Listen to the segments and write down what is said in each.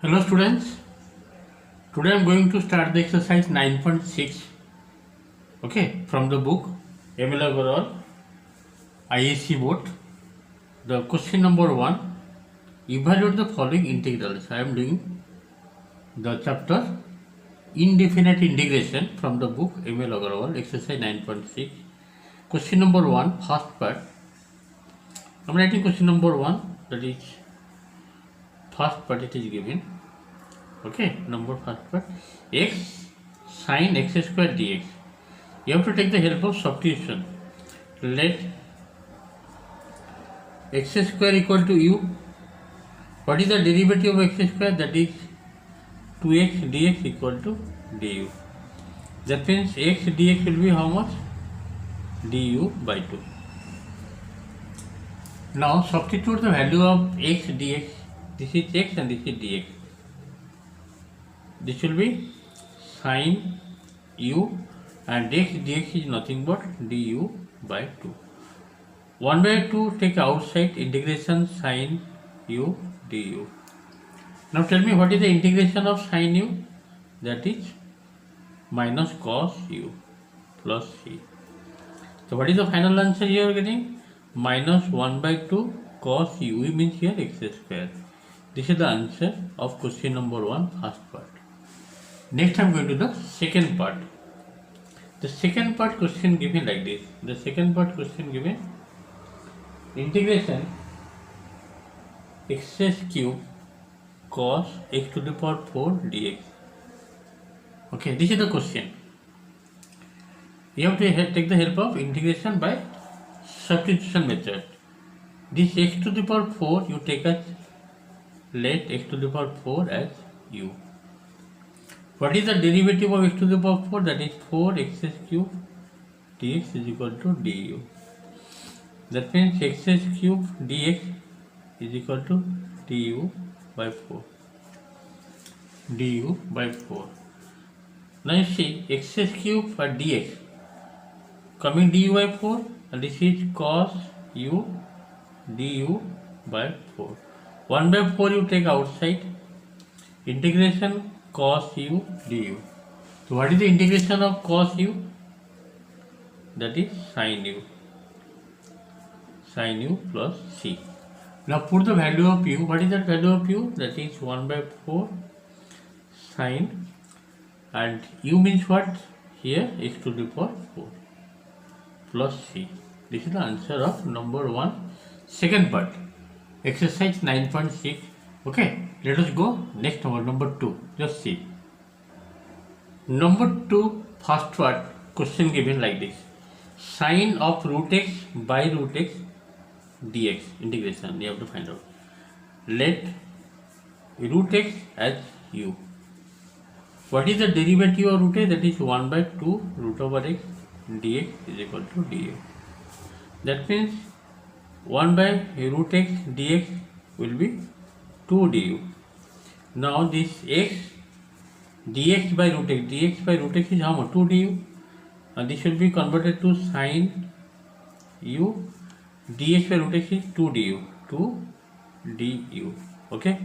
Hello students, today I am going to start the exercise 9.6, okay, from the book ML Agarwal IAC board. The question number 1, evaluate the following integrals. I am doing the chapter indefinite integration from the book ML Agarwal exercise 9.6. Question number 1, first part. I am writing question number 1, that is first part it is given. Okay, number first part, x sine x square dx. You have to take the help of substitution. Let x square equal to u. What is the derivative of x square? That is 2x dx equal to du. That means x dx will be how much? Du by 2. Now substitute the value of x dx. This is x and this is dx. This will be sine u and x dx is nothing but du by 2. 1 by 2 take outside, integration sine u du. Now tell me what is the integration of sine u? That is minus cos u plus c. So what is the final answer you are getting? Minus 1 by 2 cos u means here x square. This is the answer of question number 1 first part. Next I am going to the second part. The second part question given like this. The second part question given integration x cube cos x to the power 4 dx. Okay, this is the question. You have to take the help of integration by substitution method. This x to the power 4 you take as, let x to the power 4 as u. What is the derivative of x to the power 4? That is 4x cube dx is equal to du. That means x cube dx is equal to du by 4. Du by 4. Now you see x cube for dx coming du by 4 and this is cos u du by 4. 1 by 4 you take outside, integration cos u du. So what is the integration of cos u? That is sin u. Sin u plus c. Now put the value of u. What is that value of u? That is 1 by 4 sin, and u means what? Here x to the power 4 plus c. This is the answer of number 1 second part, exercise 9.6. Okay, let us go next number 2. Just see. Number 2 first part question given like this. Sine of root x by root x dx integration you have to find out. Let root x as u. What is the derivative of root x? That is 1 by 2 root over x dx is equal to du. That means 1 by root x dx will be 2 du. Now this x dx by root x is how much? 2 du, and this will be converted to sine u dx by root x is 2 du. Okay,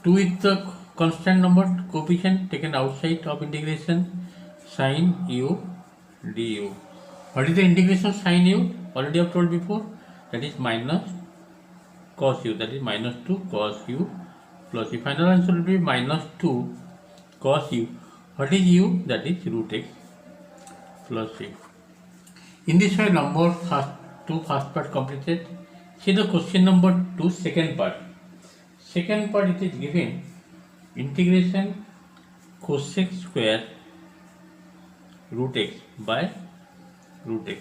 2 is the constant number coefficient taken outside of integration sine u du. What is the integration of sine u? Already I have told before, that is minus cos u, that is minus 2 cos u plus the final answer will be minus 2 cos u. What is u? That is root x plus c. In this way number first part completed. See the question number 2 second part. Second part it is given integration cosec square root x by root x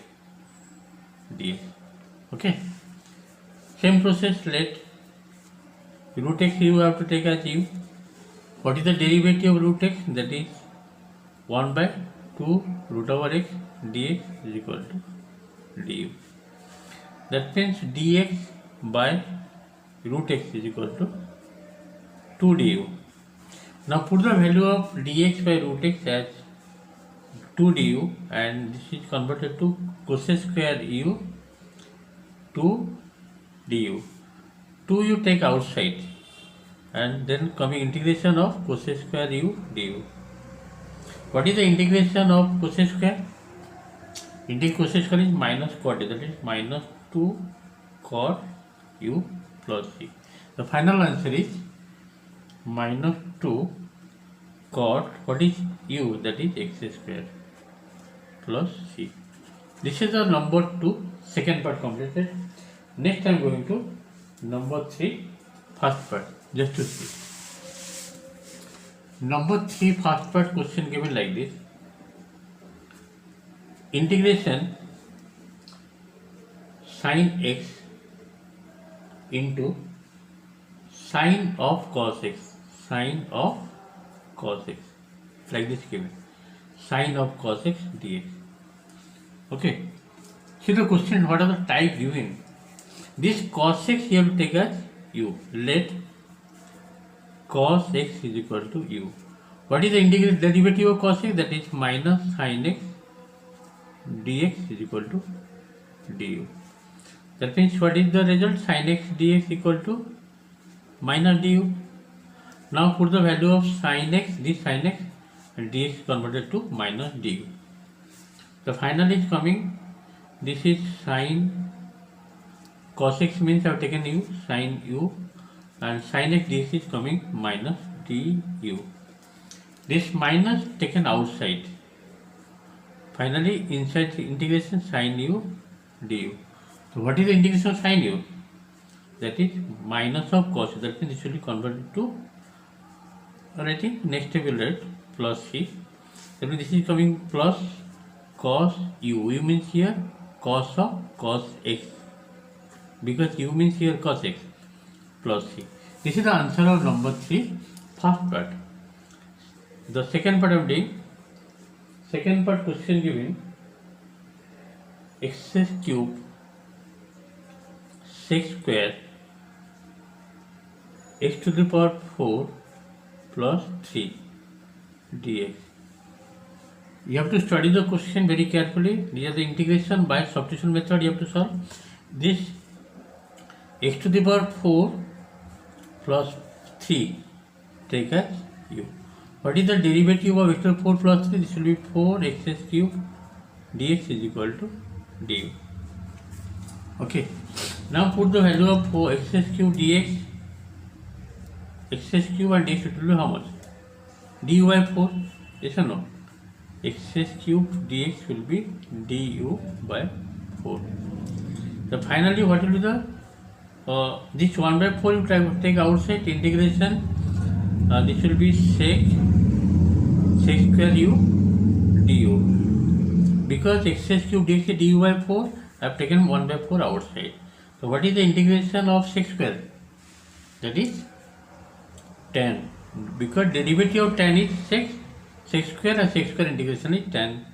dx. Okay, same process. Let root x you have to take as u. What is the derivative of root x? That is 1 by 2 root over x dx is equal to du. That means dx by root x is equal to 2 du. Now put the value of dx by root x as 2 du, and this is converted to cosec square u 2 du. 2 you take outside, and then coming integration of cosec square u du. What is the integration of cosec square? Integration cosec square is minus cot u, that is minus 2 cot u plus c. The final answer is minus 2 cot what is u, that is x square plus c. This is the number 2 second part completed. Next I am going to number 3 first part, just to see. Number 3 first part question given like this: integration sin x into sine of cos x, sine of cos x, like this given, sine of cos x dx. Okay, see the question, what are the type given? This cos x you have to take as u. Let cos x is equal to u. What is the integral derivative of cos x? That is minus sin x dx is equal to du. That means what is the result? Sin x dx equal to minus du. Now put the value of sin x, this sin x, and dx converted to minus du. The final is coming, this is sin cos x means I have taken u, sin u, and sin x dx is coming minus du. This minus taken outside. Finally inside the integration sin u du. So what is the integration of sin u? That is minus of cos u. That means this will be converted to, writing next step will write plus c. That means this is coming plus cos u. U means here cos of cos x, because u means here cos x, plus c. This is the answer of number 3 first part. The second part I am doing. Second part question given: x cube sec square x to the power 4 plus 3 dx. You have to study the question very carefully. These are the integration by substitution method you have to solve. This x to the power 4 plus 3 take as u. What is the derivative of x to the 4 plus 3? This will be 4x cube dx is equal to du. Okay. Now put the value of 4x cube dx, x cube and dx, it will be how much? Du by 4. Yes or no? X cube dx will be du by 4. So finally what will be the this 1 by 4 you try to take outside integration. This will be sec square u du. Because x cube dx is du by 4, I have taken 1 by 4 outside. So what is the integration of sec square? That is tan. Because derivative of tan is sec square, and sec square integration is tan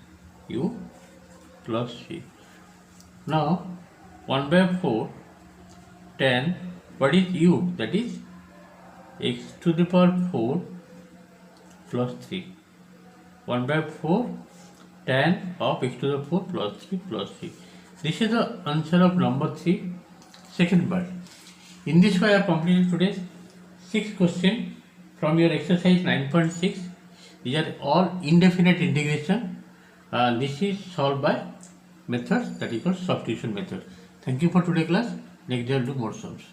u plus c. Now 1 by 4 tan, what is u? That is x to the power 4 plus 3. 1 by 4 tan of x to the 4 plus 3 plus c. This is the answer of number 3 second part. In this way I have completed today's 6 question from your exercise 9.6. These are all indefinite integration. This is solved by methods that is called substitution method. Thank you for today's class. Next day I will do more solves.